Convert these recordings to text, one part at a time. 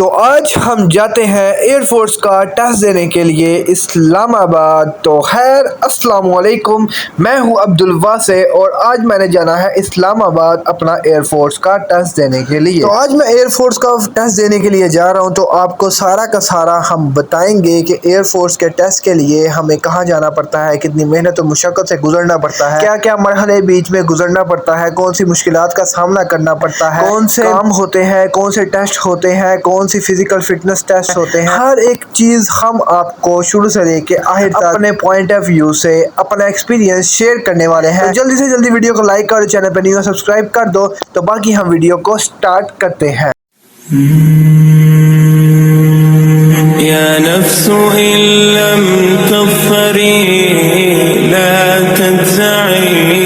तो आज हम जाते हैं एयरफोर्स का टेस्ट देने के लिए इस्लामाबाद। तो खैर अस्सलाम वालेकुम, मैं हूं अब्दुल वासे और आज मैंने जाना है इस्लामाबाद अपना एयरफोर्स का टेस्ट देने के लिए। तो आज मैं एयरफोर्स का टेस्ट देने के लिए जा रहा हूं। तो आपको सारा का सारा हम बताएंगे कि एयरफोर्स के टेस्ट के लिए हमें कहां जाना पड़ता है, कितनी मेहनत और मुशक्कत से गुजरना पड़ता है, क्या क्या मरहले बीच में गुजरना पड़ता है, कौन सी मुश्किलात का सामना करना पड़ता है, कौन से काम होते हैं, कौन से टेस्ट होते हैं, कौन सी फिजिकल फिटनेस टेस्ट होते हैं। हर एक चीज हम आपको शुरू से लेके आखिर तक अपने पॉइंट ऑफ व्यू से अपना एक्सपीरियंस शेयर करने वाले हैं। तो जल्दी से जल्दी वीडियो को लाइक करो, चैनल पर न्यू सब्सक्राइब कर दो। तो बाकी हम वीडियो को स्टार्ट करते हैं। या नफ्सु इल्लम तग़फ़री ला तज़्ज़ई।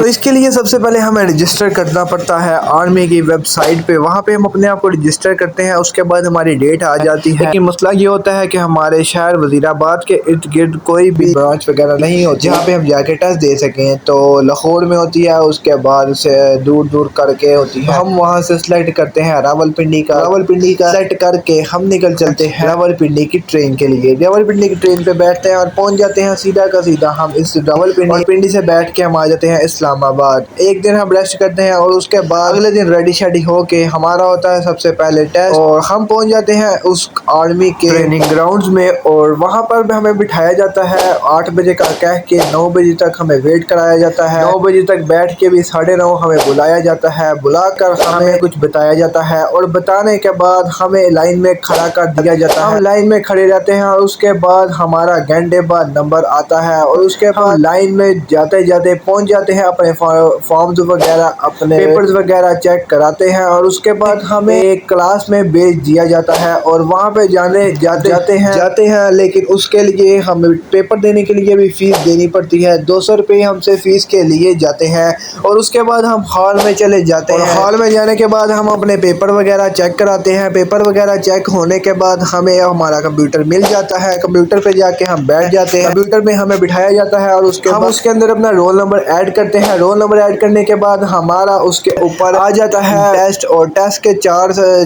इसके लिए सबसे पहले हमें रजिस्टर करना पड़ता है आर्मी की वेबसाइट पे। वहाँ पे हम अपने आप को रजिस्टर करते हैं, उसके बाद हमारी डेट आ जाती है। लेकिन मसला ये होता है कि हमारे शहर वजीराबाद के इर्द गिर्द कोई भी ब्रांच वगैरह नहीं होती जहाँ पे हम जाके टेस्ट दे सकें। तो लाहौर में होती है, उसके बाद से दूर दूर करके होती है। हम वहाँ से सिलेक्ट करते हैं रावलपिंडी का सेलेक्ट करके हम निकल चलते हैं रावलपिंडी की ट्रेन के लिए। रावलपिंडी की ट्रेन पे बैठते हैं और पहुँच जाते हैं सीधा का सीधा हम इस रावलपिंडी से बैठ के हम आ जाते हैं इस्लामाबाद। एक दिन हम रेस्ट करते हैं और उसके बाद अगले दिन रेडी शेडी होके हमारा होता है सबसे पहले टेस्ट। और हम पहुंच जाते हैं उस आर्मी के ट्रेनिंग ग्राउंड्स में और वहां पर हमें बिठाया जाता है 8 बजे का कह के 9 बजे तक हमें वेट कराया जाता है। 9 बजे तक बैठ के भी 9:30 हमें बुलाया जाता है। बुलाकर हमें कुछ बताया जाता है और बताने के बाद हमें लाइन में खड़ा कर दिया जाता है। हम लाइन में खड़े रहते हैं और उसके बाद हमारा घंटे बाद नंबर आता है और उसके बाद लाइन में जाते जाते पहुंच जाते हैं अपने फॉर्म्स वगैरह अपने पेपर्स वगैरह चेक कराते हैं और उसके बाद हमें एक क्लास में भेज दिया जाता है और वहाँ पे जाते हैं। लेकिन उसके लिए हमें पेपर देने के लिए भी फीस देनी पड़ती है। 200 रुपये हमसे फीस के लिए जाते हैं और उसके बाद हम हॉल में चले जाते हैं। हॉल में जाने के बाद हम अपने पेपर वगैरह चेक कराते हैं। पेपर वगैरह चेक होने के बाद हमें हमारा कंप्यूटर मिल जाता है। कंप्यूटर पे जाके हम बैठ जाते हैं। कंप्यूटर में हमें बिठाया जाता है और उसके अंदर अपना रोल नंबर ऐड करते हैं। रोल नंबर ऐड करने के बाद हमारा उसके ऊपर आ जाता है टेस्ट। और टेस्ट के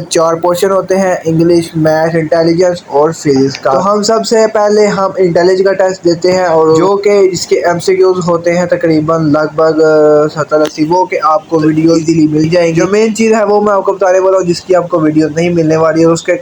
चार पोर्शन होते हैं, इंग्लिश, मैथ, इंटेलिजेंस और फिजिक्स का। तो हम सबसे पहले हम इंटेलिजेंस का टेस्ट देते हैं और जो कि इसके एमसीक्यूज होते हैं तकरीबन लगभग 70-80। वो कि आपको वीडियो इजीली मिल जाएंगे। जो मेन चीज़ है वो मैं आपको बताने वाला हूँ जिसकी आपको वीडियो नहीं मिलने वाली है। उसके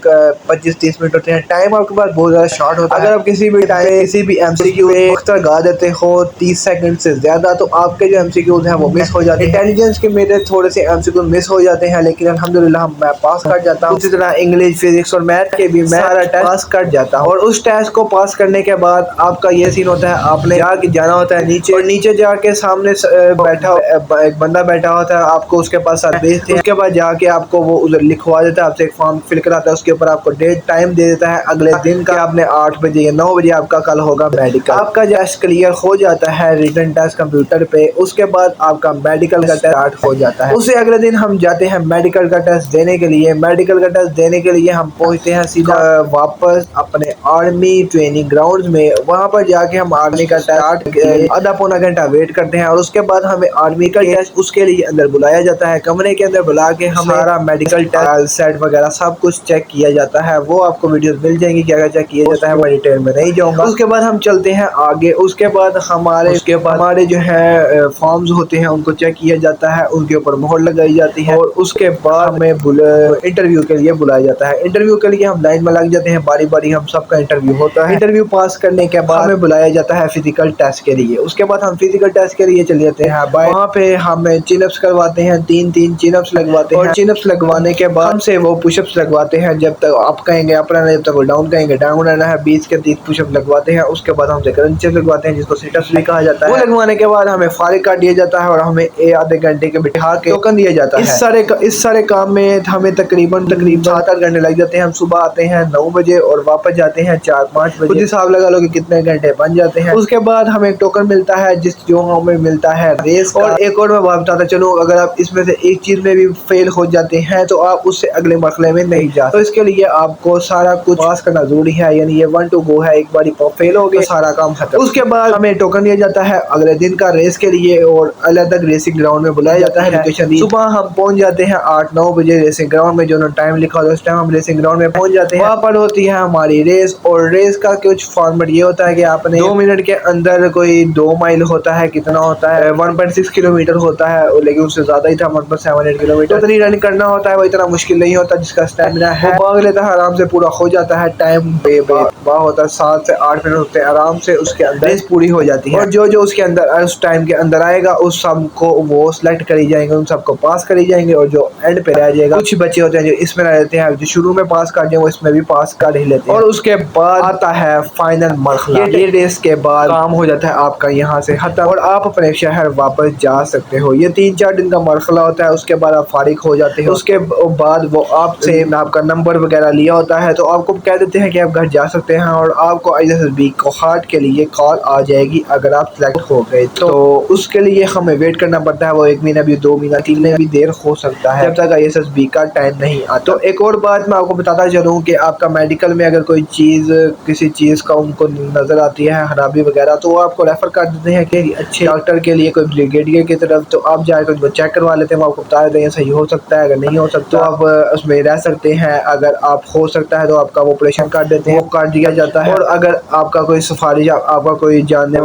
25-30 मिनट होते हैं। टाइम आपके पास बहुत ज़्यादा शॉर्ट होता है। अगर आप किसी भी एमसीक्यू वक्त लगा देते हो 30 सेकंड से ज़्यादा तो आपके जो एमसीक्यूज हैं वो मिस हो जाते हैं। इंटेलिजेंस के मेरे थोड़े से एमसीक्यू मिस हो जाते हैं लेकिन अल्हम्दुलिल्लाह मैं पास कर जाता हूँ। उसी तरह इंग्लिश, फिजिक्स और मैथ के भी मैं सारा टेस्ट पास कर जाता हूँ। और उस टेस्ट को पास करने के बाद आपका ये सीन होता है, आपने जाना होता है नीचे और नीचे जाके सामने एक बंदा बैठा होता है, आपको उसके पास भेजते हैं। उसके बाद जाके आपको वो उधर लिखवा देता है, आपसे एक फॉर्म फिल कराता है, उसके ऊपर आपको डेट टाइम दे देता है अगले दिन का। आपने 8 बजे या 9 बजे आपका कल होगा मेडिकल। आपका टेस्ट क्लियर हो जाता है रिटन टेस्ट कंप्यूटर पे। उसके बाद आपका मेडिकल का टेस्ट स्टार्ट हो जाता है। उससे अगले दिन हम जाते हैं मेडिकल का टेस्ट देने के लिए। मेडिकल का टेस्ट देने के लिए हम पहुंचते हैं सीधा वापस अपने आर्मी ट्रेनिंग ग्राउंड में। वहां पर जाके हम आर्मी का टेस्ट आधा पौना घंटा वेट करते हैं और उसके बाद हमें आर्मी का टेस्ट उसके लिए अंदर बुलाया जाता है। कमरे के अंदर बुला के हमारा मेडिकल टेस्ट सेट वगैरह सब कुछ चेक किया जाता है। वो आपको वीडियो मिल जाएंगी क्या क्या चेक किया जाता है, मैं डिटेल में नहीं जाऊंगा। उसके बाद हम चलते हैं आगे। उसके बाद हमारे जो है फॉर्म्स होते हैं उनको चेक किया जाता है, उनके ऊपर मोहर लगाई जाती है और उसके बाद हमें इंटरव्यू के लिए बुलाया जाता है। इंटरव्यू के लिए हम लाइन में लग जाते हैं, बारी बारी हम सबका इंटरव्यू होता है। इंटरव्यू पास करने के बाद हमें बुलाया जाता है फिजिकल टेस्ट के लिए। उसके बाद हम फिजिकल टेस्ट के लिए चले जाते हैं। वहाँ पे हमें चिनअप्स करवाते हैं, 3-3 चिनअप्स लगवाते हैं और चिनअप्स लगवाने के बाद हमसे वो पुशअप्स लगवाते हैं। जब तक आप कहेंगे अप रहना, जब तक वो डाउन कहेंगे डाउन रहना है। 20 के 30 पुशअप लगवाते हैं। उसके बाद हमसे क्रंचेस लगवाते हैं जिसको सिटअप्स भी कहा जाता है। वो लगवाने के बाद हमें फारिग कर दिया जाता है और हमें आधे घंटे के बिठा के टोकन दिया जाता है। इस सारे काम में हमें तकरीबन 7-8 घंटे लग जाते हैं। हम सुबह आते हैं 9 बजे और वापस जाते हैं 4-5 बजे। खुद हिसाब लगा लो कि कितने घंटे बन जाते हैं। उसके बाद हमें टोकन मिलता है जो हमें मिलता है रेस का। और एक और मैं बात बताता चलूं, अगर आप इसमें से एक चीज में भी फेल हो जाते हैं तो आप उससे अगले मरहले में नहीं जा। तो इसके लिए आपको सारा कुछ पास करना जरूरी है, यानी ये 1 to go है। एक बार फेल हो गए तो सारा काम खत्म। उसके बाद हमें टोकन दिया जाता है अगले दिन का रेस के लिए और अलग अलग रेसिंग ग्राउंड में बुलाया जाता है। लोकेशन सुबह हम पहुंच जाते हैं 8-9 बजे रेसिंग ग्राउंड में, जो टाइम लिखा होता है उस टाइम हम रेसिंग ग्राउंड में पहुंच जाते हैं। वहाँ पर होती है हमारी रेस और रेस का कुछ फॉर्मेट ये होता है कि आपने 2 मिनट के अंदर कोई 2 माइल होता है, कितना होता है 1.6 किलोमीटर होता है, लेकिन उससे ज्यादा ही था 1.78 किलोमीटर। इतनी रन करना होता है, वो इतना मुश्किल नहीं होता। जिसका स्टेमिना है वो भाग लेता है, आराम से पूरा हो जाता है। टाइम वाह होता है 7 से 8 मिनट होते हैं आराम से, उसके अंदर रेस पूरी हो जाती है। और जो उसके अंदर उस टाइम के अंदर आएगा उस सब को वो सिलेक्ट करी जाएंगे, उन सबको पास करी जाएंगे। और जो एंड पे रह जाएगा, कुछ बच्चे होते हैं जो इसमें रह जाते हैं, जो शुरू में पास कर जाए वो इसमें भी पास कर ही लेते हैं। और उसके बाद आता है फाइनल मरहला। ये रेस के बाद काम हो जाता है आपका यहाँ से खत्म और आप अपने शहर वापस जा सकते हो। ये 3-4 दिन का मरहला होता है, उसके बाद आप फारिग हो जाते हो। उसके बाद वो आपसे आपका नंबर वगैरह लिया होता है तो आपको कह देते हैं कि आप घर जा सकते हैं और आपको ISSB कोहाट के लिए कॉल आ जाएगी अगर आप सिलेक्ट हो गए तो उसके लिए हमें वेट करना पड़ता है। वो 1 महीना भी, 2 महीना, 3 महीना भी देर हो सकता है जब तक ISSB का टाइम नहीं आता। तो एक और बात मैं आपको बताता चलूँ कि आपका मेडिकल में अगर कोई चीज़ किसी चीज़ का उनको नज़र आती है खराबी वगैरह तो वो आपको रेफर कर देते हैं कि अच्छे डॉक्टर के लिए, कोई ब्रिगेडियर की तरफ। तो आप जाकर उनको चेक करवा लेते हैं, वो आपको बता देते हैं सही हो सकता है, अगर नहीं हो सकता तो आप उसमें रह सकते हैं। अगर आप हो सकता है तो आपका वो ऑपरेशन कर देते हैं, वो कर दिया जाता है। और अगर आपका कोई सिफारिश, आपका कोई जानने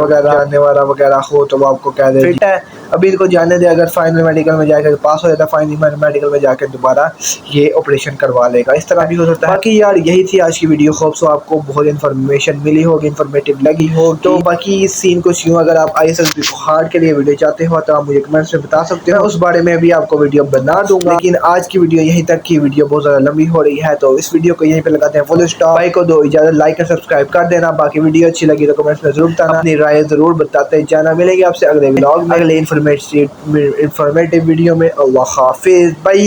वाला वगैरह हो तो वो आपको कह दे फिट है अभी इनको जाने दे। अगर फाइनल मेडिकल में जाकर पास हो जाता है, फाइनल मेडिकल में जाकर दोबारा ये ऑपरेशन करवा लेगा। इस तरह भी हो सकता है। बाकी यार यही थी आज की वीडियो। होप सो आपको बहुत इन्फॉर्मेशन मिली होगी, इन्फॉर्मेटिव लगी हो। तो बाकी इस सीन कुछ यूँ, अगर आप ISSB कोहाट के लिए वीडियो चाहते हो तो आप मुझे कमेंट्स में बता सकते हो, उस बारे में भी आपको वीडियो बना दूंगा। लेकिन आज की वीडियो यहीं तक की। वीडियो बहुत ज़्यादा लंबी हो रही है तो इस वीडियो को यहीं पे लगाते हैं फुल स्टॉप। भाई को दो इजाज़त, लाइक और सब्सक्राइब कर देना। बाकी वीडियो अच्छी लगी तो कमेंट्स में जरूर बताना, अपनी राय जरूर बताते जाना। मिलेंगे आपसे अगले व्लॉग में, अगले इन्फॉर्मेटिव वीडियो में। अल्लाह हाफिज़, बाय।